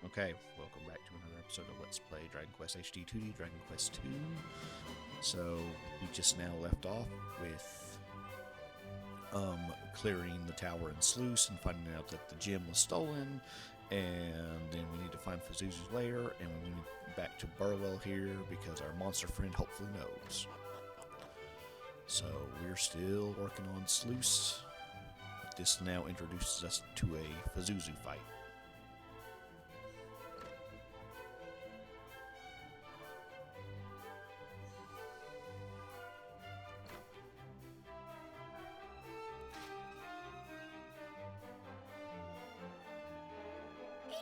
Okay, welcome back to another episode of Let's Play Dragon Quest HD 2D, Dragon Quest 2. So, we just now left off with clearing the tower in Sluice and finding out that the gem was stolen, and then we need to find Pazuzu's lair, and we need back to Burwell here because our monster friend hopefully knows. So, we're still working on Sluice, but this now introduces us to a Pazuzu fight.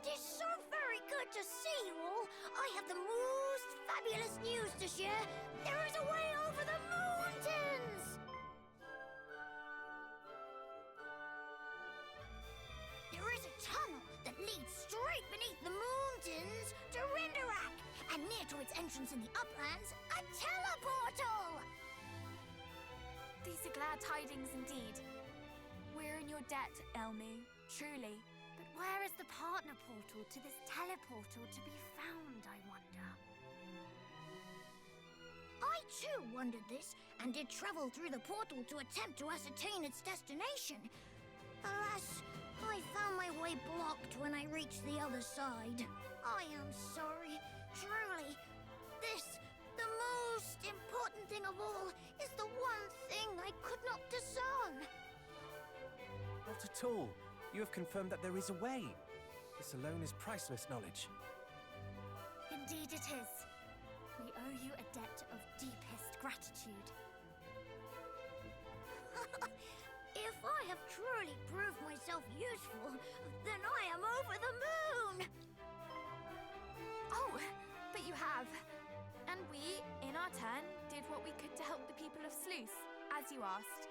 It is so very good to see you all. I have the most fabulous news to share. There is a way over the mountains! There is a tunnel that leads straight beneath the mountains to Rendarak, and near to its entrance in the uplands, a teleportal! These are glad tidings indeed. We're in your debt, Elmoo, truly. But where is the partner portal to this teleportal to be found, I wonder? I too wondered this, and did travel through the portal to attempt to ascertain its destination. Alas, I found my way blocked when I reached the other side. I am sorry, truly. This, the most important thing of all, is the one thing I could not discern. Not at all. You have confirmed that there is a way. This alone is priceless knowledge. Indeed it is. We owe you a debt of deepest gratitude. If I have truly proved myself useful, then I am over the moon! Oh, but you have. And we, in our turn, did what we could to help the people of Sluice, as you asked.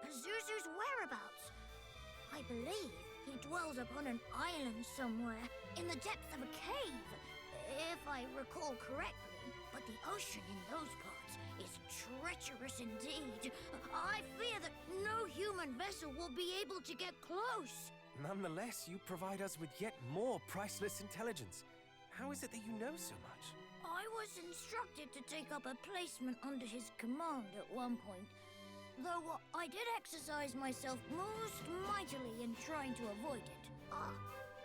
Pazuzu's whereabouts? I believe he dwells upon an island somewhere, in the depths of a cave, if I recall correctly. But the ocean in those parts is treacherous indeed. I fear that no human vessel will be able to get close. Nonetheless, you provide us with yet more priceless intelligence. How is it that you know so much? I was instructed to take up a placement under his command at one point, though I did exercise myself most mightily in trying to avoid it.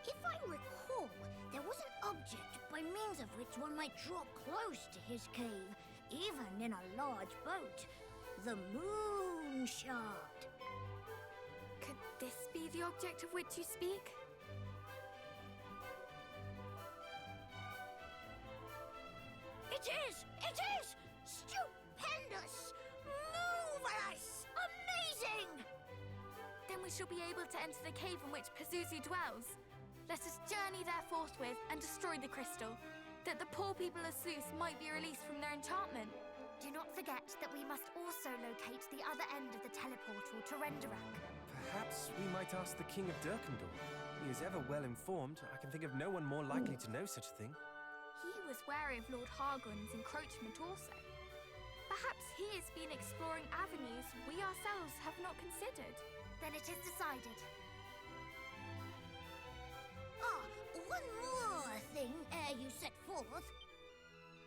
If I recall, there was an object by means of which one might draw close to his cave, even in a large boat. The moon shard. Could this be the object of which you speak? It is! It is! Stupendous! Marvelous! Amazing! Then we shall be able to enter the cave in which Pazuzu dwells. Let us journey there forthwith and destroy the crystal, that the poor people of Sluice might be released from their enchantment. Do not forget that we must also locate the other end of the teleportal to Rendarak. Perhaps we might ask the King of Dirkandor. He is ever well informed. I can think of no one more likely to know such a thing. He was wary of Lord Hargon's encroachment also. Perhaps he has been exploring avenues we ourselves have not considered. Then it is decided. One more thing ere you set forth.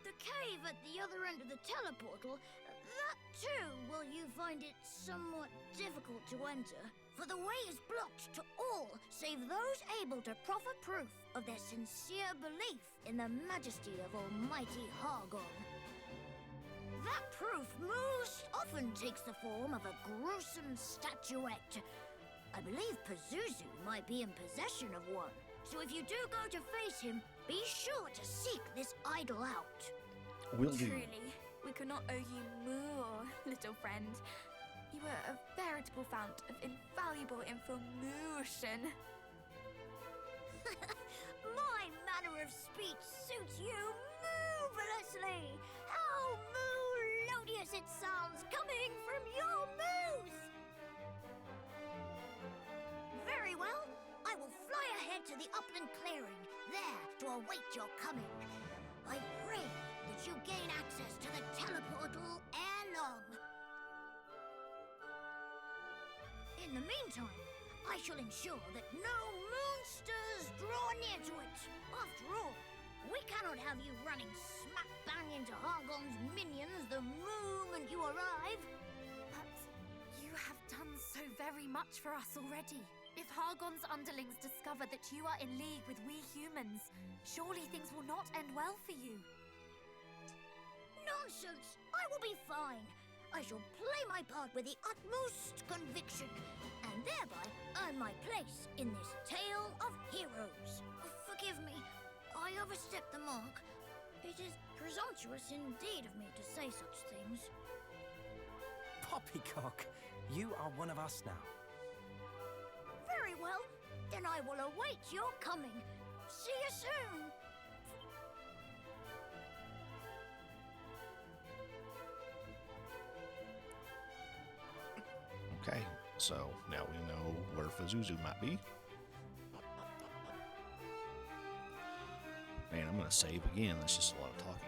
The cave at the other end of the teleportal, that too will you find it somewhat difficult to enter, for the way is blocked to all save those able to proffer proof of their sincere belief in the majesty of Almighty Hargon. That proof most often takes the form of a gruesome statuette. I believe Pazuzu might be in possession of one, so if you do go to face him, be sure to seek this idol out. Will do. Truly, we could not owe you more, little friend. You are a veritable fount of invaluable information. My manner of speech suits you marvelously. How melodious it sounds coming from your mouth! Very well. I will fly ahead to the upland clearing, there to await your coming. I pray that you gain access to the teleportal ere long. In the meantime, I shall ensure that no monsters draw near to it. After all, we cannot have you running smack bang into Hargon's minions the moment you arrive. But you have done so very much for us already. If Hargon's underlings discover that you are in league with we humans, surely things will not end well for you. Nonsense! I will be fine. I shall play my part with the utmost conviction, and thereby earn my place in this tale of heroes. Forgive me, I overstepped the mark. It is presumptuous indeed of me to say such things. Poppycock, you are one of us now. Very well, then I will await your coming. See you soon! Okay, so now we know where Pazuzu might be. Man, I'm gonna save again. That's just a lot of talking.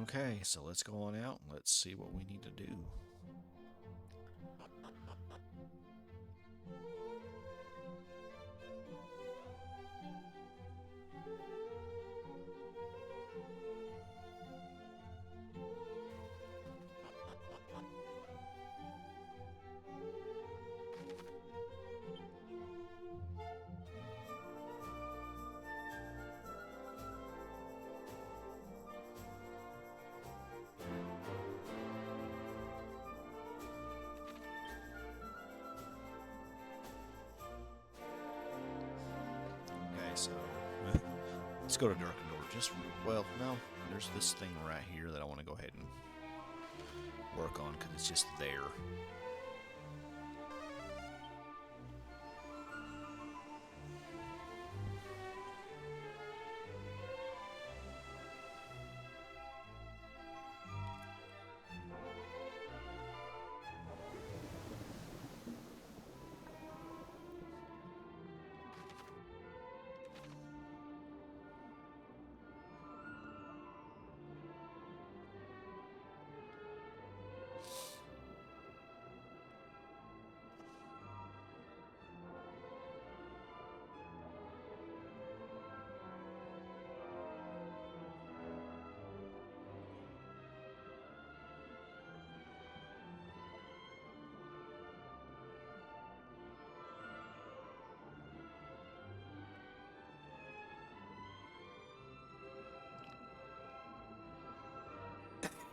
Okay, so let's go on out and let's see what we need to do. So let's go to Dirkandor. Well, no, there's this thing right here that I want to go ahead and work on because it's just there.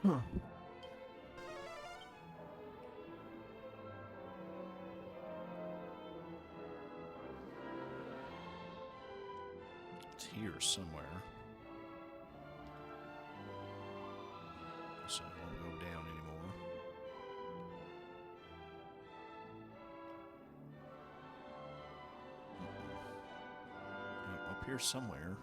Huh. It's here somewhere. So it won't go down anymore. Up here somewhere.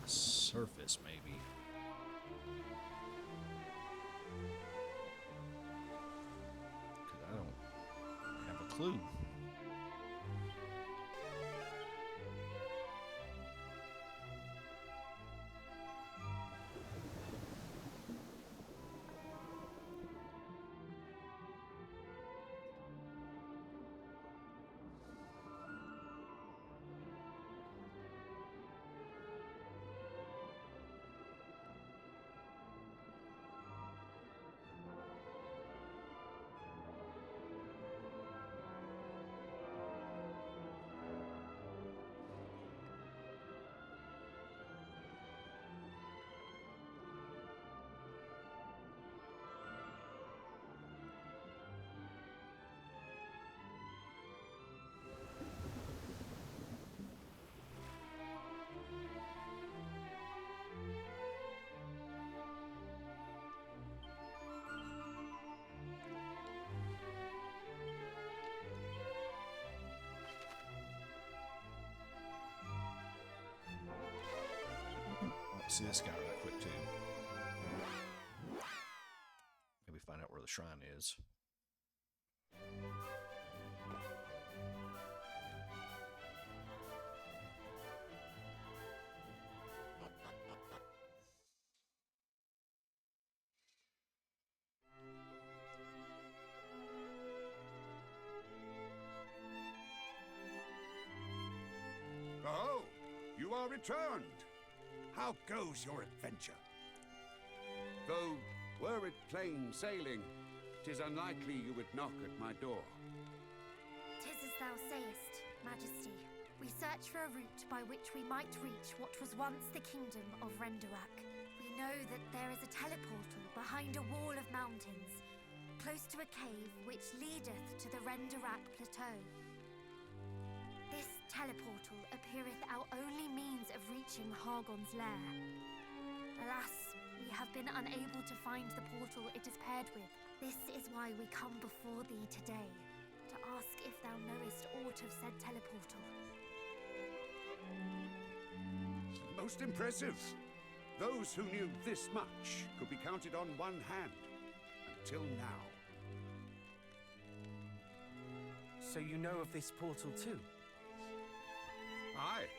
Surface, maybe. Because I don't have a clue. see this guy right quick, too. Maybe find out where the shrine is. Oh, you are returned. How goes your adventure? Though, were it plain sailing, 'tis unlikely you would knock at my door. 'Tis as thou sayest, Majesty. We search for a route by which we might reach what was once the kingdom of Rendarak. We know that there is a teleportal behind a wall of mountains, close to a cave which leadeth to the Rendarak plateau. This teleportal appeareth our only means of reaching Hargon's lair. Alas, we have been unable to find the portal it is paired with. This is why we come before thee today, to ask if thou knowest aught of said teleportal. Most impressive. Those who knew this much could be counted on one hand. Until now. So you know of this portal too? Aye.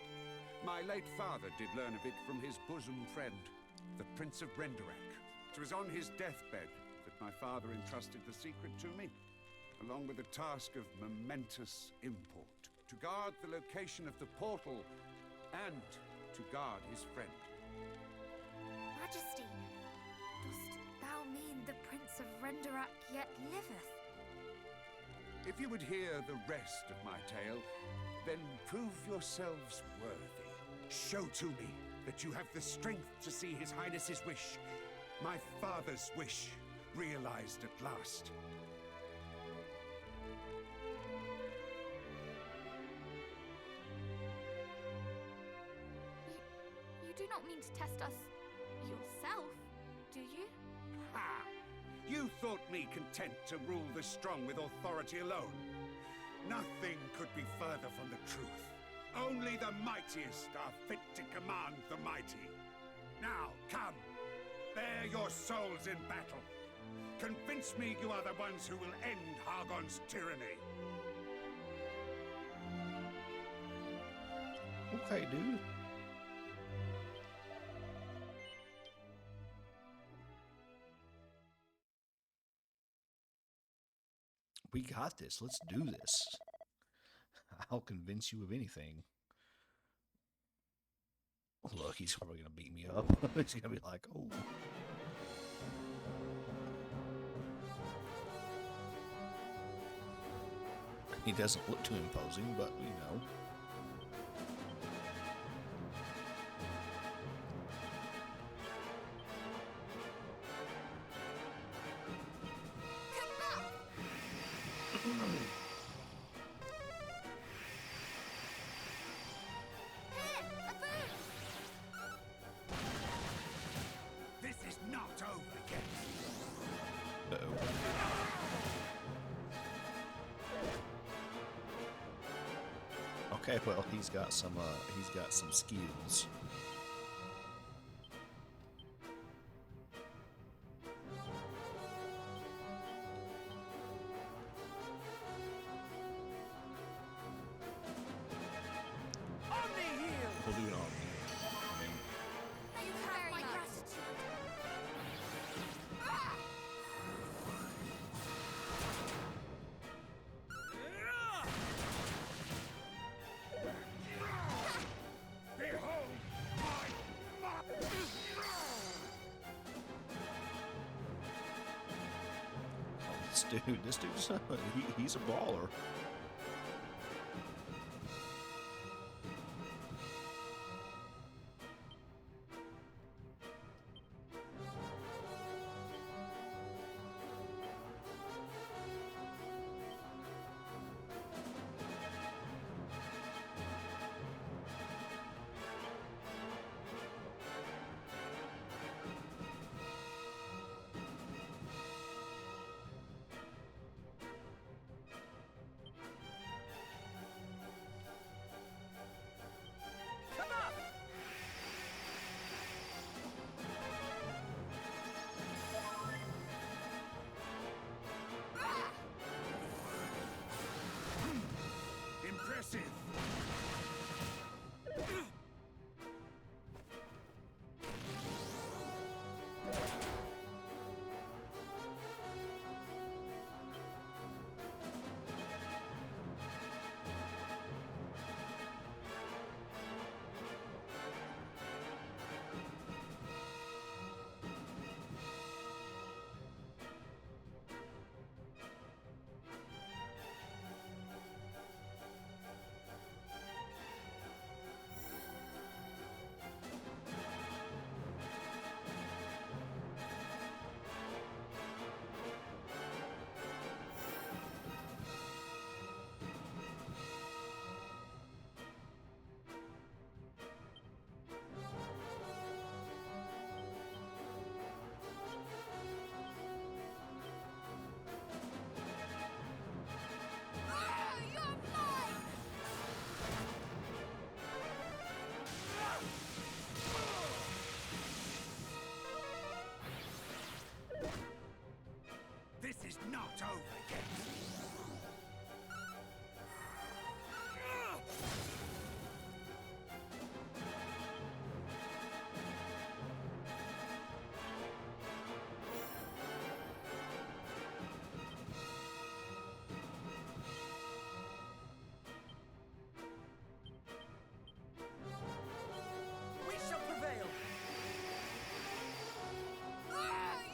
My late father did learn of it from his bosom friend, the Prince of Rendarak. It was on his deathbed that my father entrusted the secret to me, along with a task of momentous import, to guard the location of the portal and to guard his friend. Majesty, dost thou mean the Prince of Rendarak yet liveth? If you would hear the rest of my tale, then prove yourselves worthy. Show to me that you have the strength to see His Highness's wish, my father's wish, realized at last. You do not mean to test us yourself, do you? Ha! You thought me content to rule the strong with authority alone? Nothing could be further from the truth. Only the mightiest are fit to command the mighty. Now, come. Bare your souls in battle. Convince me you are the ones who will end Hargon's tyranny. Okay, dude. We got this. Let's do this. I'll convince you of anything. Look, he's probably going to beat me up. He's going to be like, oh. He doesn't look too imposing, but, you know. This is not over yet. Uh-oh. Okay, well, he's got some skills. We'll do it on. You have my gratitude. Behold This dude's he's a brawler. not over yet. We shall prevail!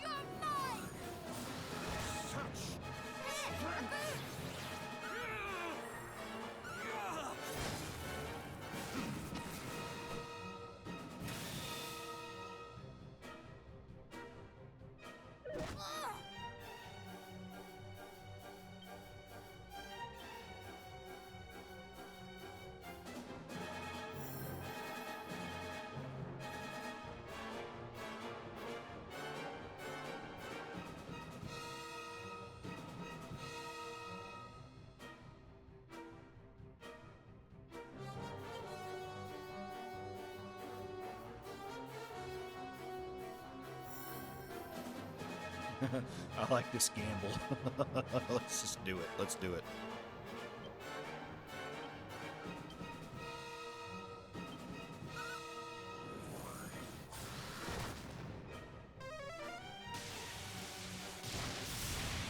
You're mine! Such I like this gamble. Let's just do it. Let's do it.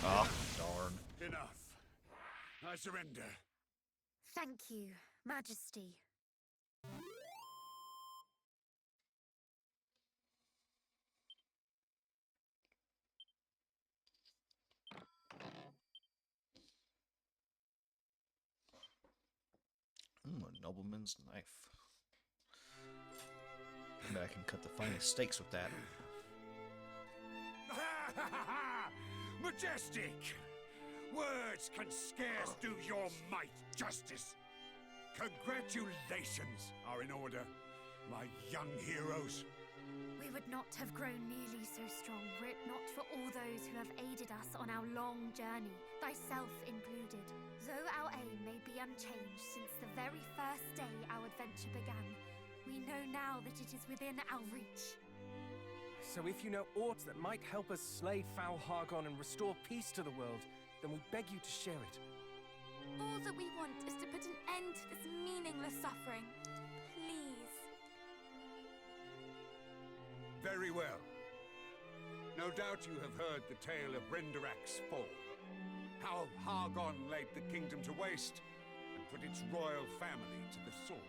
Ah, darn. enough. I surrender. Thank you, Majesty. A nobleman's knife. Maybe I can cut the finest steaks with that. Majestic! Words can scarce do your might justice. Congratulations are in order, my young heroes. We would not have grown nearly so strong were it not for all those who have aided us on our long journey, thyself included. Though our aim may be unchanged since the very first day our adventure began, we know now that it is within our reach. So if you know aught that might help us slay foul Hargon and restore peace to the world, then we beg you to share it. All that we want is to put an end to this meaningless suffering. Please. Very well. No doubt you have heard the tale of Rendarak's fall. How Hargon laid the kingdom to waste and put its royal family to the sword.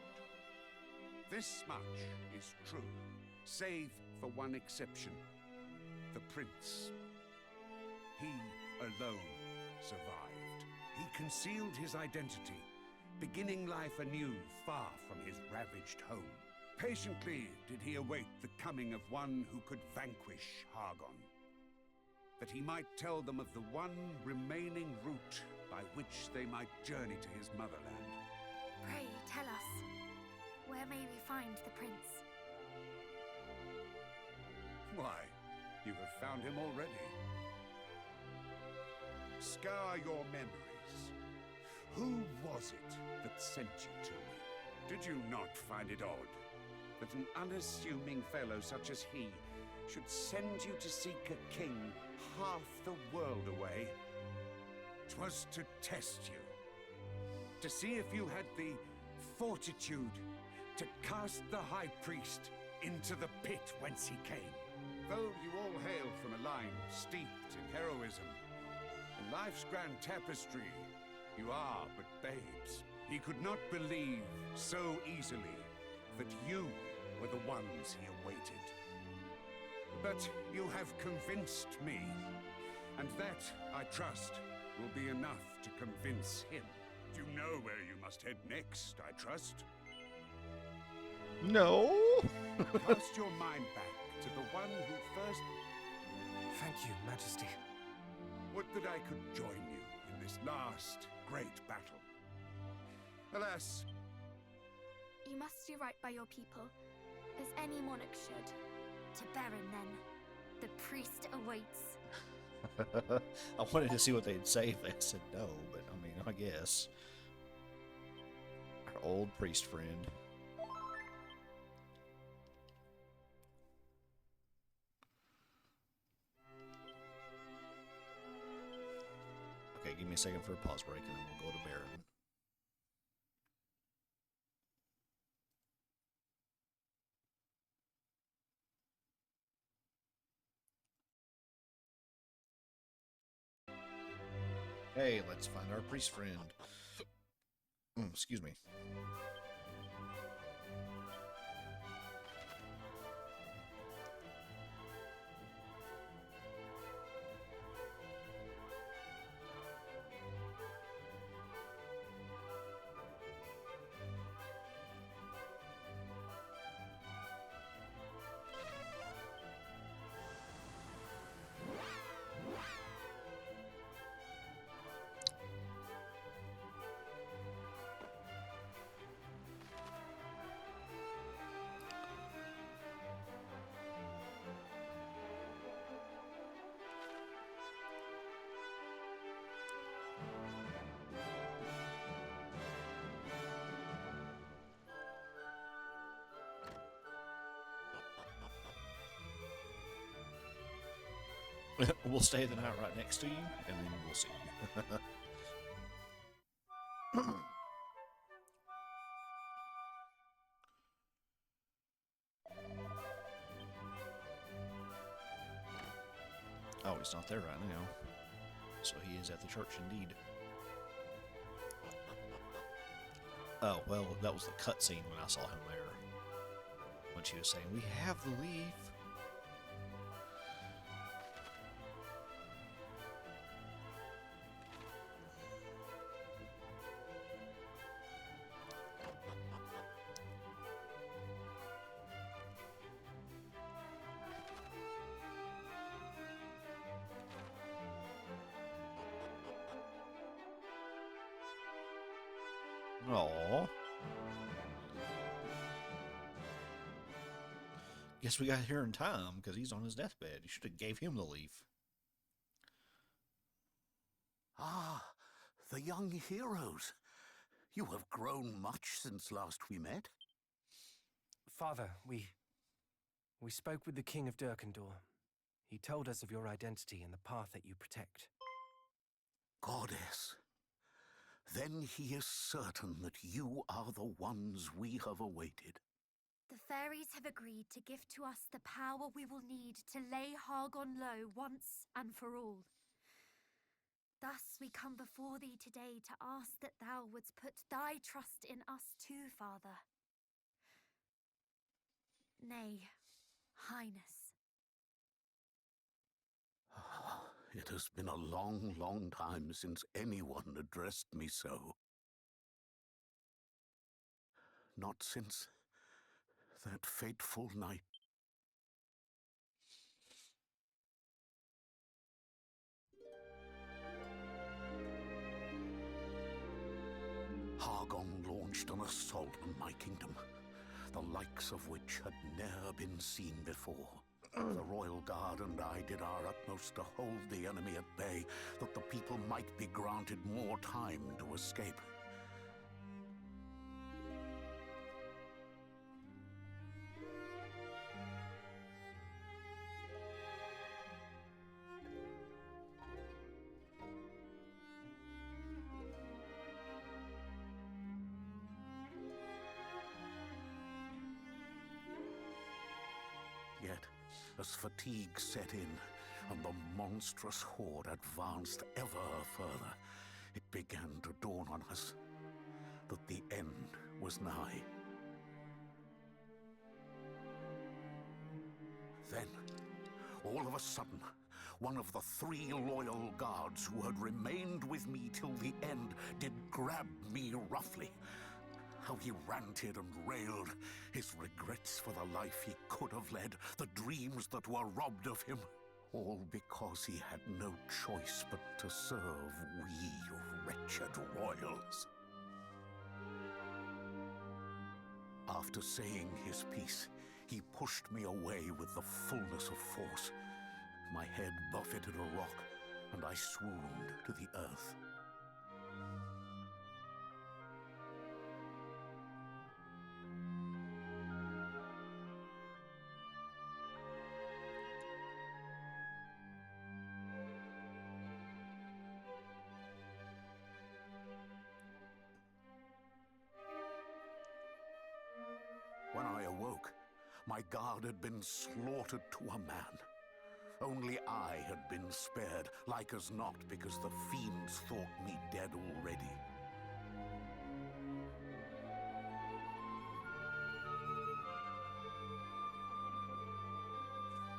This much is true, save for one exception. The prince. He alone survived. He concealed his identity, beginning life anew far from his ravaged home. Patiently did he await the coming of one who could vanquish Hargon, that he might tell them of the one remaining route by which they might journey to his motherland. Pray tell us, where may we find the prince? Why, you have found him already. Scour your memories. Who was it that sent you to me? Did you not find it odd that an unassuming fellow such as he should send you to seek a king half the world away? 'Twas to test you, to see if you had the fortitude to cast the High Priest into the pit whence he came. Though you all hail from a line steeped in heroism, in life's grand tapestry, you are but babes. He could not believe so easily that you were the ones he awaited. But you have convinced me, and that, I trust, will be enough to convince him. You know where you must head next, I trust. No. Cast your mind back to the one who first... Thank you, Majesty. Would that I could join you in this last great battle. Alas, You must do right by your people, as any monarch should. To Baron, then. The priest awaits. I wanted to see what they'd say if they said no, but I mean, I guess. Our old priest friend. give me a second for a pause break, and then we'll go to Baron. Hey, let's find our priest friend. Excuse me. We'll stay the night right next to you, and then we'll see you. Oh, he's not there right now. So he is at the church indeed. Oh, well, that was the cutscene when I saw him there. When she was saying, "We have the leaf." Aww. Guess we got here in time, because he's on his deathbed. You should have gave him the leaf. Ah, the young heroes. You have grown much since last we met. Father, we spoke with the King of Dirkandor. He told us of your identity and the path that you protect. Goddess. Then he is certain that you are the ones we have awaited. The fairies have agreed to give to us the power we will need to lay Hargon low once and for all. Thus we come before thee today to ask that thou wouldst put thy trust in us too, Father. Nay, Highness. It has been a long, long time since anyone addressed me so. Not since that fateful night. Hargon launched an assault on my kingdom, the likes of which had never been seen before. The Royal Guard and I did our utmost to hold the enemy at bay, that the people might be granted more time to escape. Yet, as fatigue set in, and the monstrous horde advanced ever further, it began to dawn on us that the end was nigh. Then, all of a sudden, one of the 3 loyal guards who had remained with me till the end did grab me roughly. How he ranted and railed, his regrets for the life he could have led, the dreams that were robbed of him, all because he had no choice but to serve we wretched royals. After saying his piece, he pushed me away with the fullness of force. My head buffeted a rock, and I swooned to the earth. My guard had been slaughtered to a man. Only I had been spared, like as not, because the fiends thought me dead already.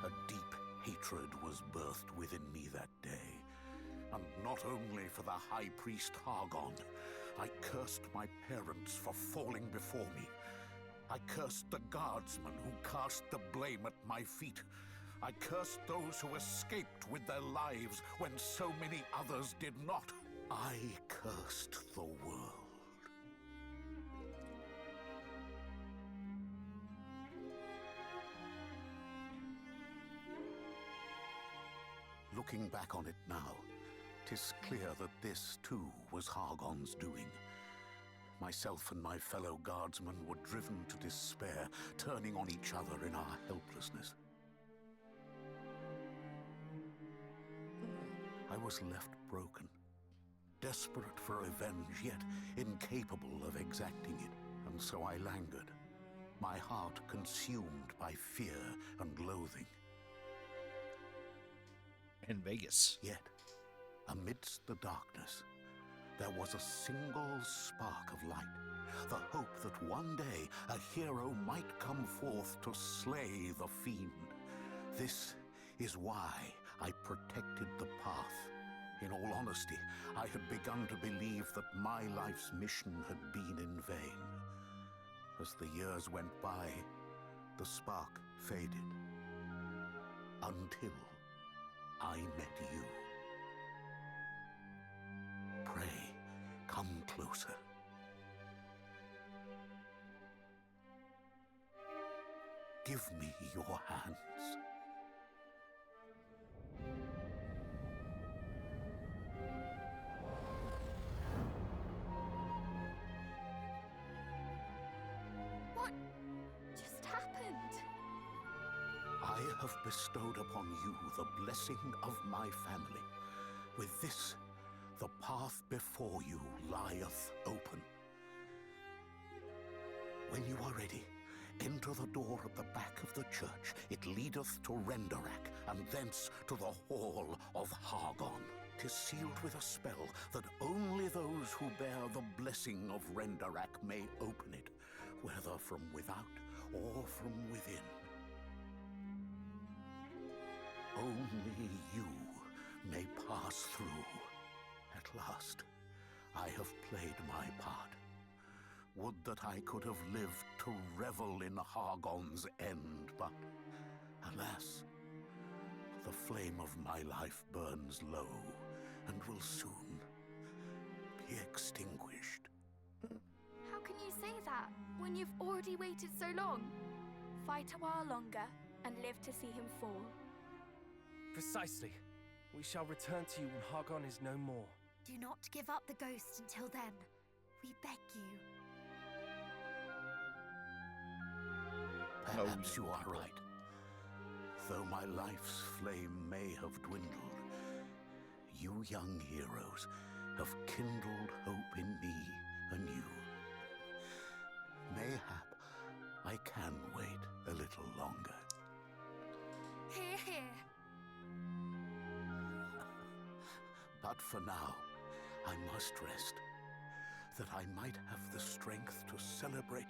A deep hatred was birthed within me that day. And not only for the High Priest Hargon, I cursed my parents for falling before me. I cursed the guardsmen who cast the blame at my feet. I cursed those who escaped with their lives when so many others did not. I cursed the world. Looking back on it now, 'tis clear that this, too, was Hargon's doing. Myself and my fellow guardsmen were driven to despair, turning on each other in our helplessness. I was left broken, desperate for revenge, yet incapable of exacting it. And so I languid, my heart consumed by fear and loathing. In Vegas. Yet, amidst the darkness, there was a single spark of light. The hope that one day a hero might come forth to slay the fiend. This is why I protected the path. In all honesty, I had begun to believe that my life's mission had been in vain. As the years went by, the spark faded. Until I met you. Pray, come closer. Give me your hands. What just happened? I have bestowed upon you the blessing of my family. With this, the path before you lieth open. When you are ready, enter the door at the back of the church. It leadeth to Rendarak, and thence to the hall of Hargon. 'Tis sealed with a spell that only those who bear the blessing of Rendarak may open it, whether from without or from within. Only you may pass through. At last, I have played my part. Would that I could have lived to revel in Hargon's end, but alas, the flame of my life burns low and will soon be extinguished. How can you say that when you've already waited so long? Fight a while longer and live to see him fall. Precisely. We shall return to you when Hargon is no more. Do not give up the ghost until then. We beg you. Perhaps you are right. Though my life's flame may have dwindled, you young heroes have kindled hope in me anew. Mayhap I can wait a little longer. Hear, hear. But for now, I must rest, that I might have the strength to celebrate.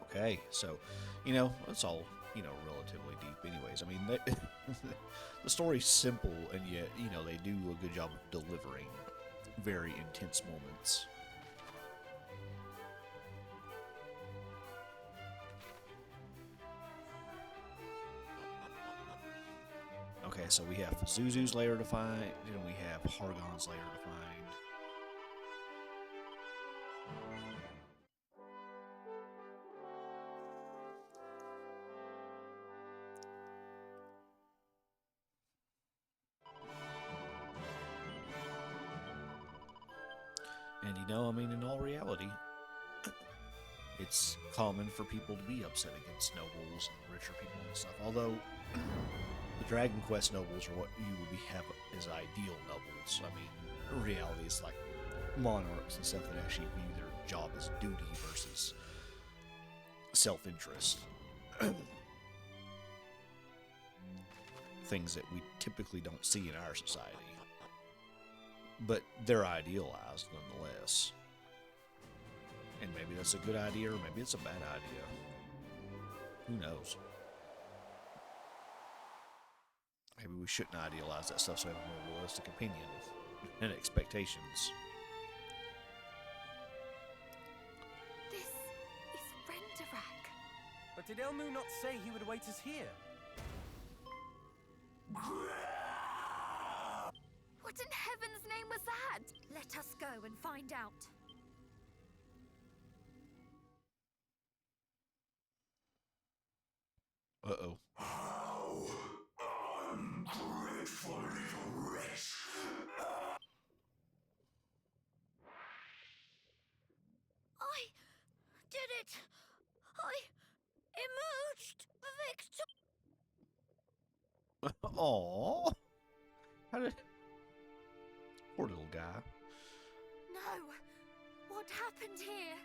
Okay, so, it's all, relatively deep anyways. I mean, the story's simple, and yet, they do a good job of delivering very intense moments. Okay, so we have Zuzu's lair to find, and we have Hargon's lair to find. And in all reality, it's common for people to be upset against nobles and richer people and stuff. Although the Dragon Quest nobles are what you would have as ideal nobles. I mean, in reality, it's like monarchs and stuff that actually view their job as duty versus self-interest. Things that we typically don't see in our society. But they're idealized nonetheless. And maybe that's a good idea, or maybe it's a bad idea. Who knows? Maybe we shouldn't idealize that stuff so we have a more realistic opinion and expectations. This is Rendarak. But did Elmoo not say he would await us here? What in heaven's name was that? Let us go and find out. Uh-oh. How ungrateful little wretch. I did it! I emerged victor! Aww. How did... Poor little guy. No! What happened here?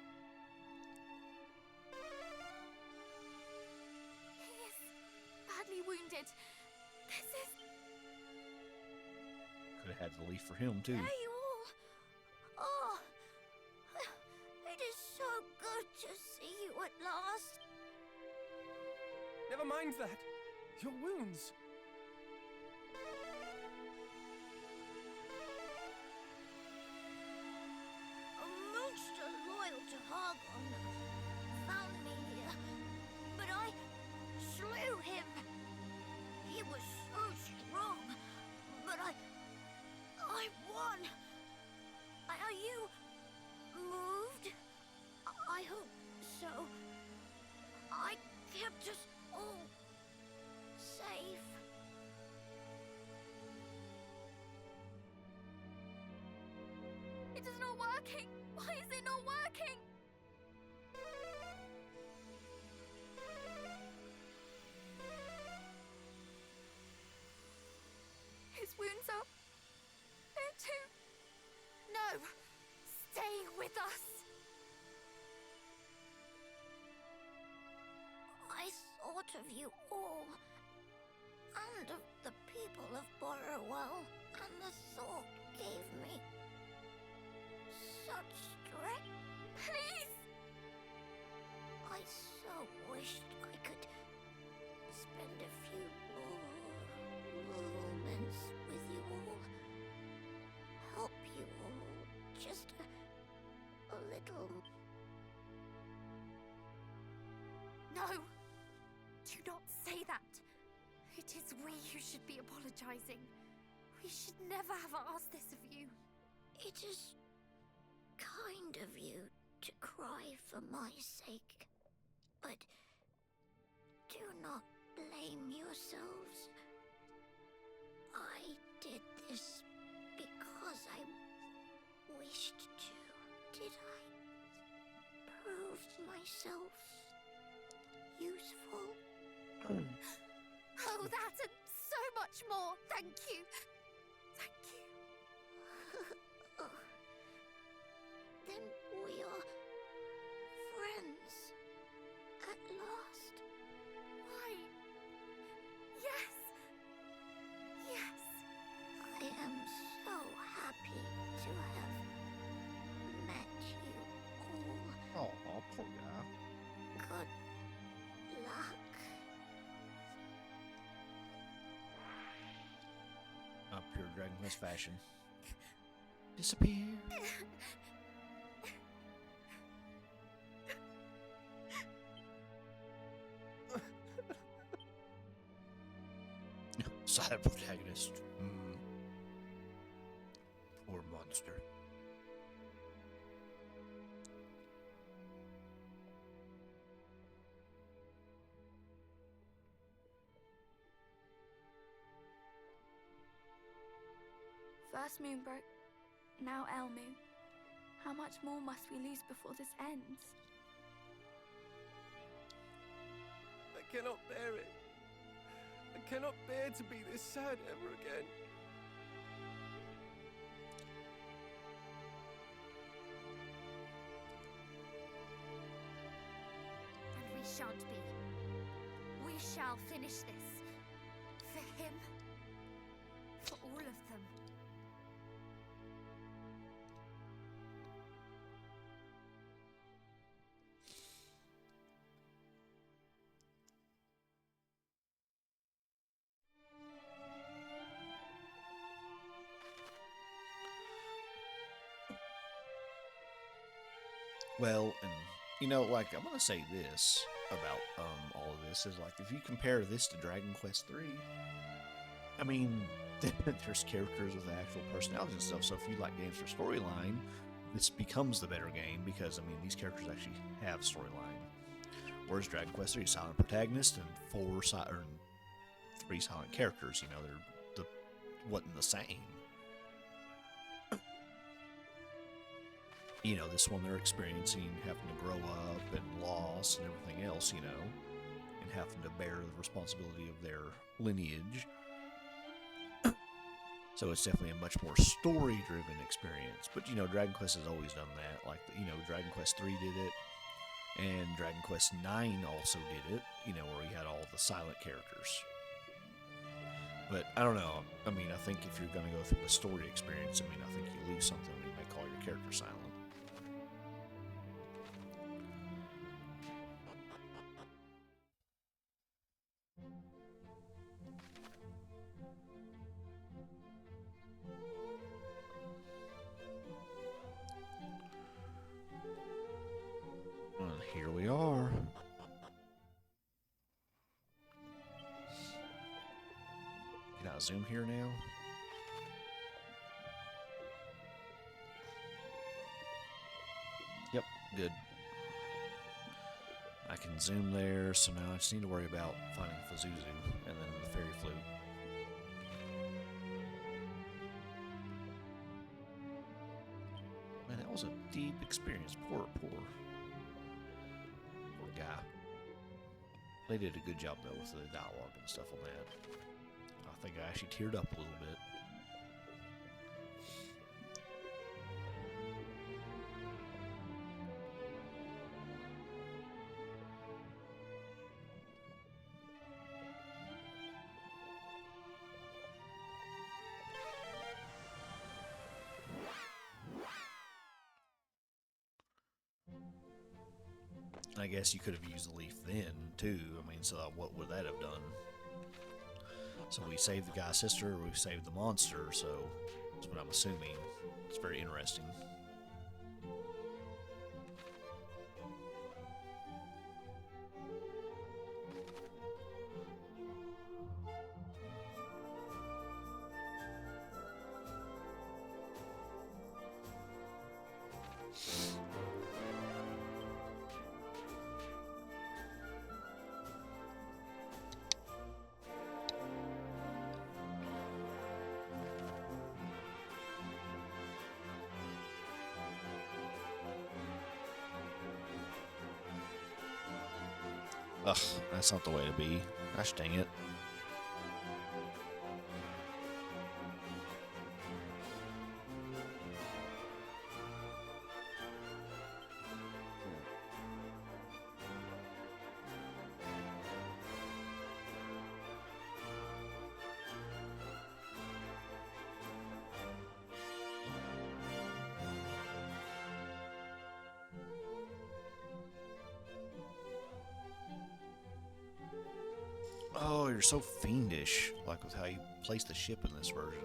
He is badly wounded. This is... Could have had the leaf for him, too. There you all! Oh! It is so good to see you at last! Never mind that. Your wounds. A monster loyal to Hargon found me here, but I slew him. He was so strong, but I won. Are you moved? I hope so. I kept us all safe. It is not working! Why is it not working? His wounds are... they're too... No! Stay with us! I thought of you all, and of the people of Borrowell, and the thought gave me such strength. Please! I so wished I could spend a few more moments with you all, help you all, just a little. No! Do not say that! It is we who should be apologizing. We should never have asked this of you. It is kind of you to cry for my sake, but do not blame yourselves. I did this because I wished to. Did I prove myself useful? Oh, that and so much more! Thank you! Thank you. Oh. Then we are friends at last. Why? Yes! Yes! I am so happy to have met you all. Oh, poor guy. Good luck. Pure Dragon Quest fashion. Disappear. Side protagonist. Poor monster. First moon broke, now Elmoo. How much more must we lose before this ends? cannot bear it. I cannot bear to be this sad ever again. And we shan't be. We shall finish this. For him. For all of them. Well, and you know, like I'm gonna say this about all of this is like if you compare this to Dragon Quest 3, I mean, there's characters with actual personalities and stuff. So if you like games for storyline, this becomes the better game because I mean these characters actually have storyline. Whereas Dragon Quest 3 is silent protagonist and three silent characters. You know, they're wasn't the same. You know, this one they're experiencing having to grow up and loss and everything else, you know, and having to bear the responsibility of their lineage. So it's definitely a much more story-driven experience. But, you know, Dragon Quest has always done that. Like, you know, Dragon Quest 3 did it, and Dragon Quest 9 also did it, you know, where you had all the silent characters. But, I don't know. I mean, I think if you're going to go through the story experience, I mean, I think you lose something when you make all your characters silent. Well, here we are. Can I zoom here now? Yep, good. I can zoom there, so now I just need to worry about finding Pazuzu and then the fairy flute. Man, that was a deep experience. Poor guy. They did a good job, though, with the dialogue and stuff on that. I think I actually teared up a little bit. I guess you could have used the leaf then, too. I mean, so what would that have done? So we saved the guy's sister, or we saved the monster, so that's what I'm assuming. It's very interesting. Ugh, that's not the way to be. Gosh dang it. Oh, you're so fiendish, like with how you place the ship in this version.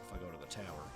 If I go to the tower.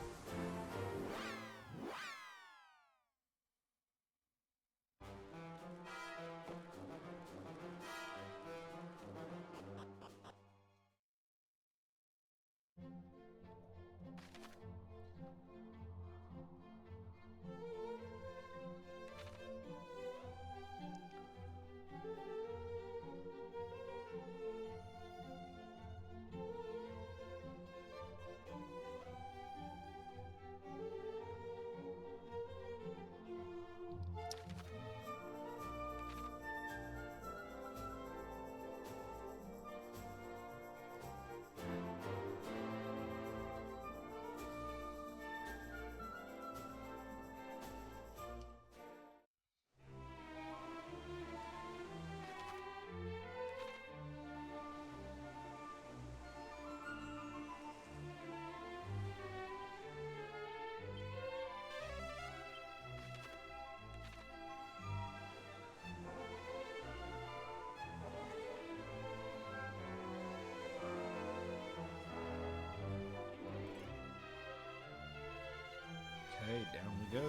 we go.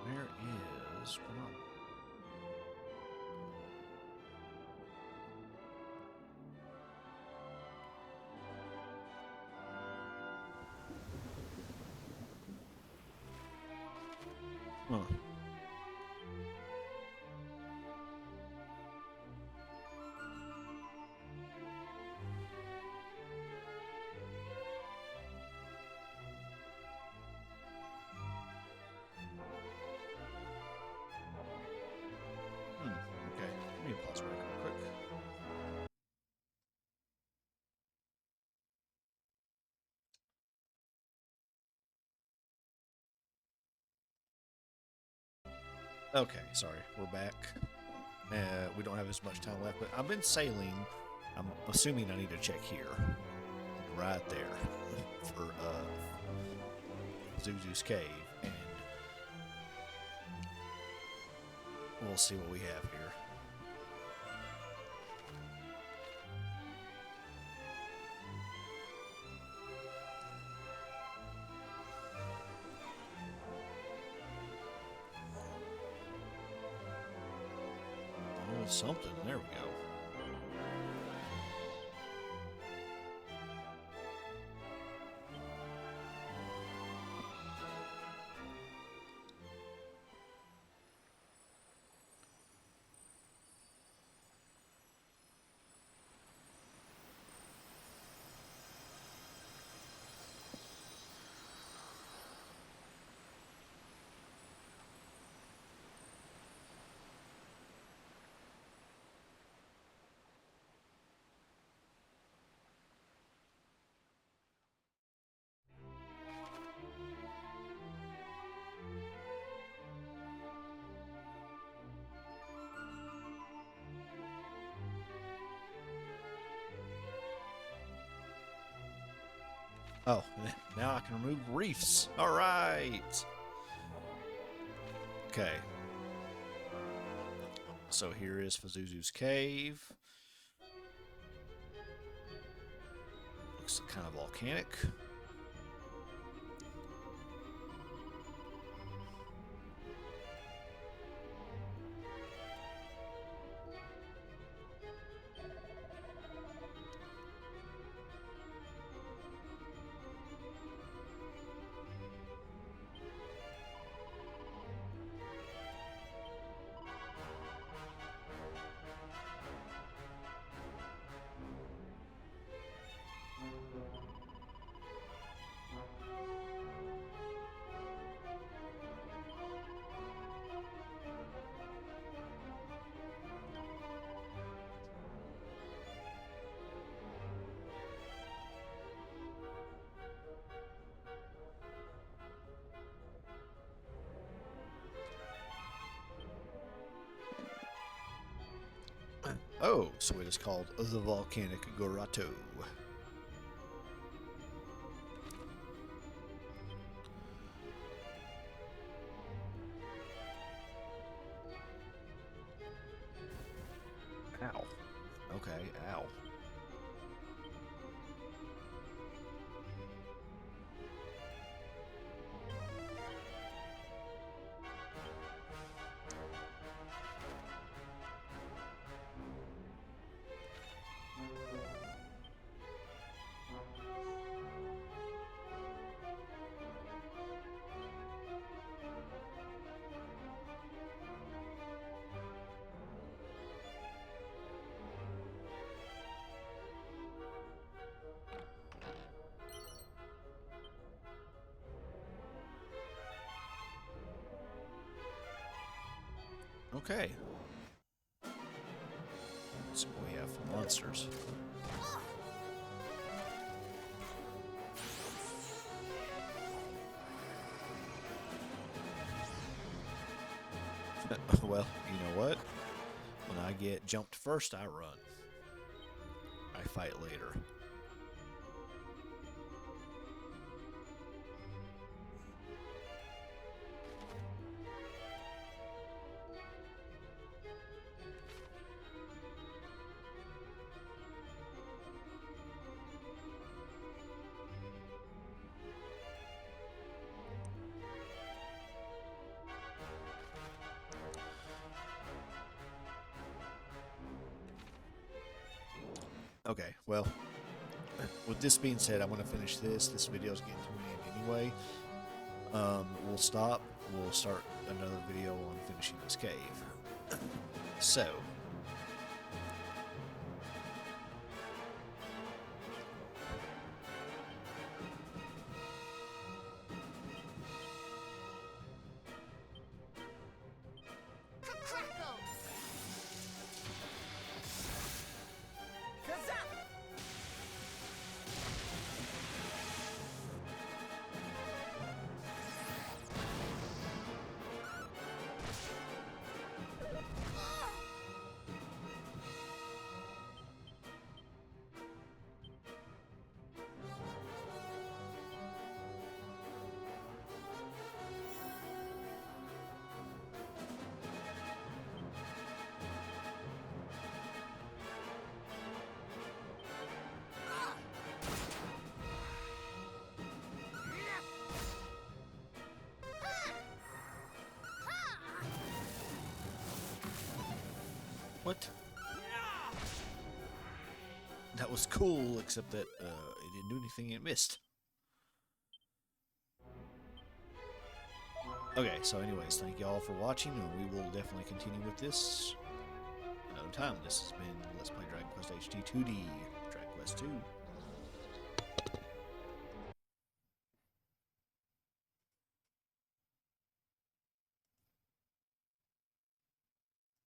Where is... Come on. Huh. Okay. Let me pause right real quick. Okay, sorry, we're back. We don't have as much time left, but I've been sailing. I'm assuming I need to check here. Right there. For Zuzu's Cave. And we'll see what we have here. Oh, something. There we go. Oh, now I can remove reefs. All right. Okay. So here is Pazuzu's Cave. Looks kind of volcanic. Oh, so it is called the Volcanic Grotto. Ow. Okay, ow. Okay. Let's see what we have for monsters. Well, you know what? When I get jumped first, I run. I fight later. Okay, well, with this being said, I'm going to finish this. This video's getting to an end anyway. We'll stop. We'll start another video on finishing this cave. So, Crackle! what? That was cool, except that it didn't do anything, it missed. Okay, so anyways, thank you all for watching, and we will definitely continue with this another time. This has been Let's Play Dragon Quest HD 2D, Dragon Quest 2.